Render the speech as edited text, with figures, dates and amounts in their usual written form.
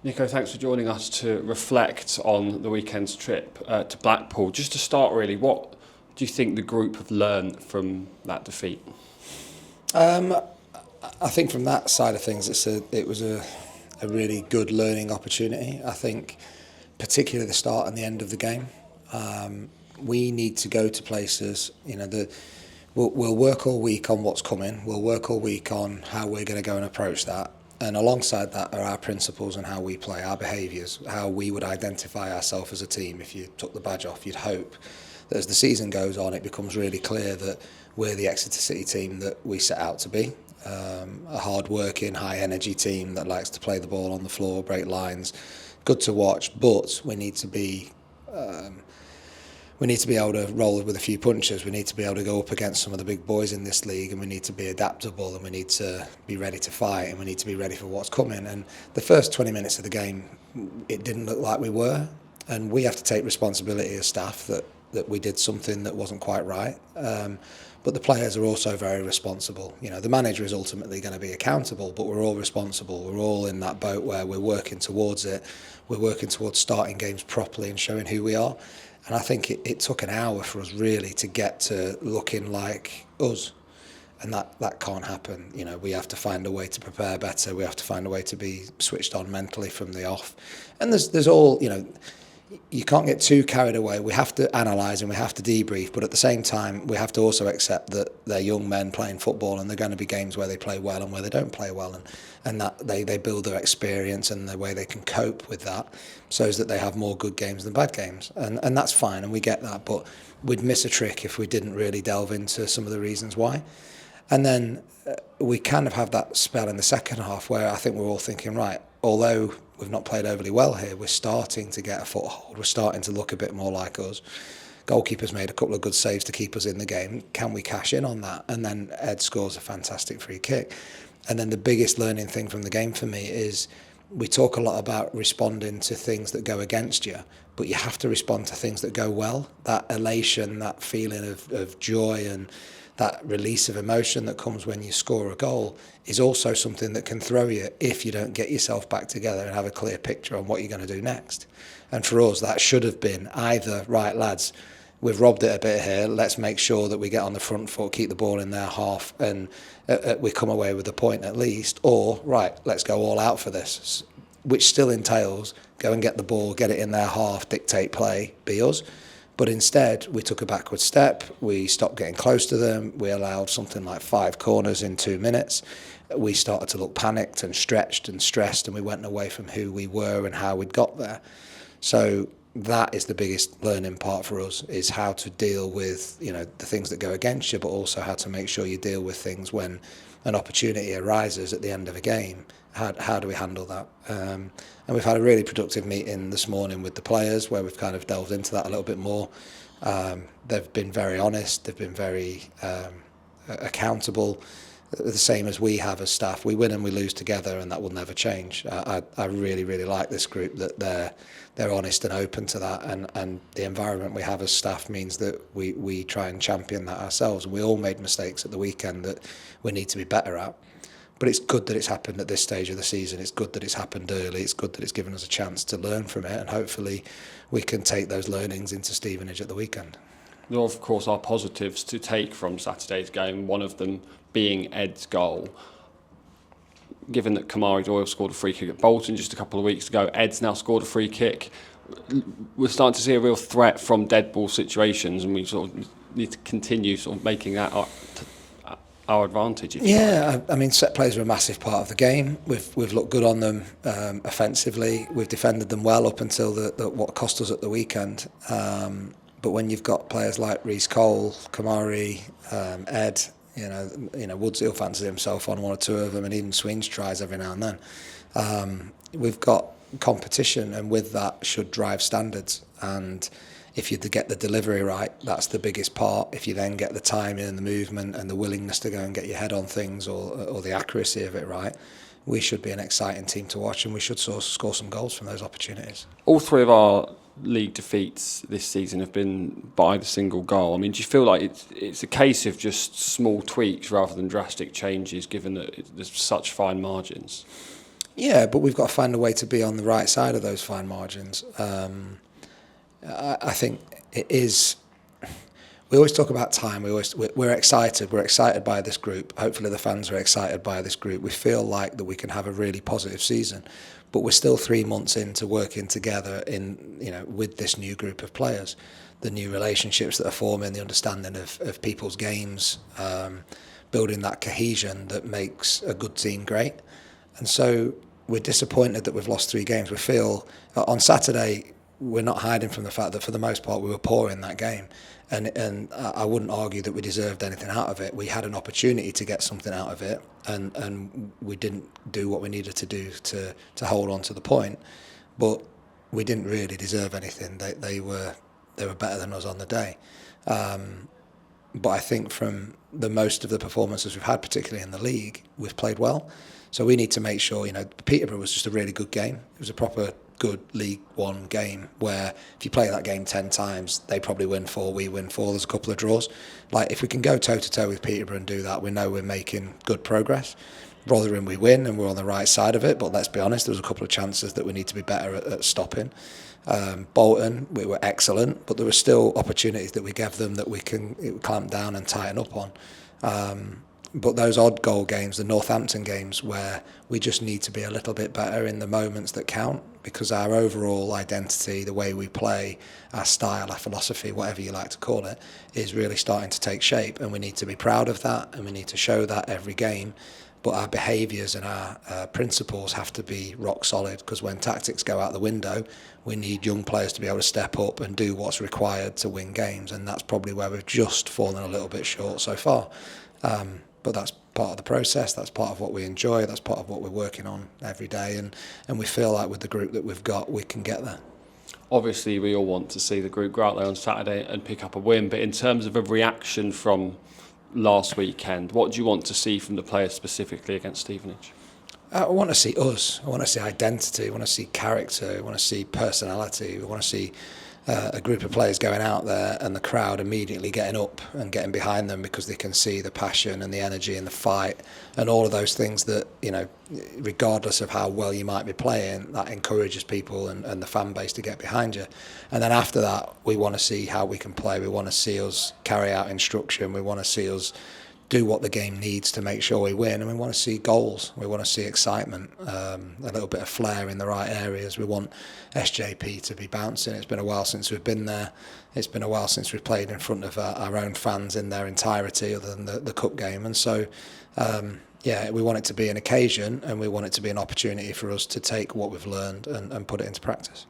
Nico, thanks for joining us to reflect on the weekend's trip to Blackpool. Just to start, really, what do you think the group have learned from that defeat? I think from that side of things, it was a really good learning opportunity. I think particularly the start and the end of the game. We need to go to places, we'll work all week on what's coming, we'll work all week on how we're going to go and approach that. And alongside that are our principles and how we play, our behaviours, how we would identify ourselves as a team. If you took the badge off, you'd hope that as the season goes on, it becomes really clear that we're the Exeter City team that we set out to be. A hard-working, high-energy team that likes to play the ball on the floor, break lines, good to watch, but we need to be able to roll with a few punches. We need to be able to go up against some of the big boys in this league, and we need to be adaptable, and we need to be ready to fight, and we need to be ready for what's coming. And the first 20 minutes of the game, it didn't look like we were, and we have to take responsibility as staff that we did something that wasn't quite right. But the players are also very responsible. The manager is ultimately going to be accountable, but we're all responsible. We're all in that boat where we're working towards it. We're working towards starting games properly and showing who we are. And I think it took an hour for us really to get to looking like us. And that can't happen. We have to find a way to prepare better. We have to find a way to be switched on mentally from the off. And there's all, you can't get too carried away. We have to analyse and we have to debrief, but at the same time, we have to also accept that they're young men playing football, and there are going to be games where they play well and where they don't play well, and that they build their experience and the way they can cope with that, so that they have more good games than bad games, and that's fine, and we get that, but we'd miss a trick if we didn't really delve into some of the reasons why. And then we kind of have that spell in the second half where I think we're all thinking, right, although we've not played overly well here, we're starting to get a foothold. We're starting to look a bit more like us. Goalkeeper's made a couple of good saves to keep us in the game. Can we cash in on that? And then Ed scores a fantastic free kick. And then the biggest learning thing from the game for me is we talk a lot about responding to things that go against you, but you have to respond to things that go well. That elation, that feeling of joy and that release of emotion that comes when you score a goal is also something that can throw you if you don't get yourself back together and have a clear picture on what you're going to do next. And for us, that should have been either, right, lads, we've robbed it a bit here, let's make sure that we get on the front foot, keep the ball in their half, and we come away with a point at least, or, right, let's go all out for this, which still entails go and get the ball, get it in their half, dictate play, be us. But instead, we took a backward step, we stopped getting close to them, we allowed something like 5 corners in 2 minutes, we started to look panicked and stretched and stressed, and we went away from who we were and how we'd got there. So that is the biggest learning part for us, is how to deal with the things that go against you, but also how to make sure you deal with things when an opportunity arises at the end of a game. How do we handle that? And we've had a really productive meeting this morning with the players where we've kind of delved into that a little bit more. They've been very honest, they've been very accountable, the same as we have as staff. We win and we lose together, and that will never change. I really, really like this group, that they're honest and open to that, and the environment we have as staff means that we try and champion that ourselves. We all made mistakes at the weekend that we need to be better at. But it's good that it's happened at this stage of the season. It's good that it's happened early. It's good that it's given us a chance to learn from it, and hopefully we can take those learnings into Stevenage at the weekend. There, of course, are positives to take from Saturday's game, one of them being Ed's goal. Given that Kamari Doyle scored a free kick at Bolton just a couple of weeks ago, Ed's now scored a free kick. We're starting to see a real threat from dead ball situations, and we sort of need to continue sort of making that our advantage. Yeah, I mean, set plays are a massive part of the game. We've looked good on them offensively. We've defended them well up until what cost us at the weekend. But when you've got players like Reece Cole, Kamari, Ed, Woods, he'll fancy himself on one or two of them, and even Swings tries every now and then. We've got competition, and with that should drive standards. And if you get the delivery right, that's the biggest part. If you then get the timing and the movement and the willingness to go and get your head on things, or the accuracy of it right, we should be an exciting team to watch, and we should score some goals from those opportunities. All three of our league defeats this season have been by the single goal. I mean, do you feel like it's a case of just small tweaks rather than drastic changes, given that there's such fine margins? Yeah, but we've got to find a way to be on the right side of those fine margins. I think it is. We always talk about time. We're excited. We're excited by this group. Hopefully, the fans are excited by this group. We feel like that we can have a really positive season, but we're still 3 months into working together with this new group of players, the new relationships that are forming, the understanding of people's games, building that cohesion that makes a good team great. And so we're disappointed that we've lost 3 games. We feel on Saturday we're not hiding from the fact that for the most part we were poor in that game. And I wouldn't argue that we deserved anything out of it. We had an opportunity to get something out of it, and we didn't do what we needed to do to hold on to the point. But we didn't really deserve anything. They were better than us on the day. But I think from the most of the performances we've had, particularly in the league, we've played well. So we need to make sure, Peterborough was just a really good game. It was a proper good League One game where if you play that game 10 times, they probably win 4, we win 4. There's a couple of draws. Like, if we can go toe-to-toe with Peterborough and do that, we know we're making good progress. Rotherham we win and we're on the right side of it, but let's be honest, there was a couple of chances that we need to be better at stopping. Bolton, we were excellent, but there were still opportunities that we gave them that we can clamp down and tighten up on. But those odd goal games, the Northampton games, where we just need to be a little bit better in the moments that count, because our overall identity, the way we play, our style, our philosophy, whatever you like to call it, is really starting to take shape, and we need to be proud of that, and we need to show that every game. But our behaviours and our principles have to be rock solid, because when tactics go out the window, we need young players to be able to step up and do what's required to win games, and that's probably where we've just fallen a little bit short so far. But that's part of the process, that's part of what we enjoy, that's part of what we're working on every day, and we feel like with the group that we've got, we can get there. Obviously, we all want to see the group go out there on Saturday and pick up a win, but in terms of a reaction from last weekend, what do you want to see from the players specifically against Stevenage? I want to see us. I want to see identity. I want to see character. I want to see personality. I want to see a group of players going out there and the crowd immediately getting up and getting behind them because they can see the passion and the energy and the fight and all of those things that, regardless of how well you might be playing, that encourages people and the fan base to get behind you. And then after that, we want to see how we can play. We want to see us carry out instruction. We want to see us do what the game needs to make sure we win, and we want to see goals, we want to see excitement, a little bit of flair in the right areas. We want SJP to be bouncing. It's been a while since we've been there. It's been a while since we've played in front of our own fans in their entirety, other than the cup game. And so we want it to be an occasion, and we want it to be an opportunity for us to take what we've learned and put it into practice.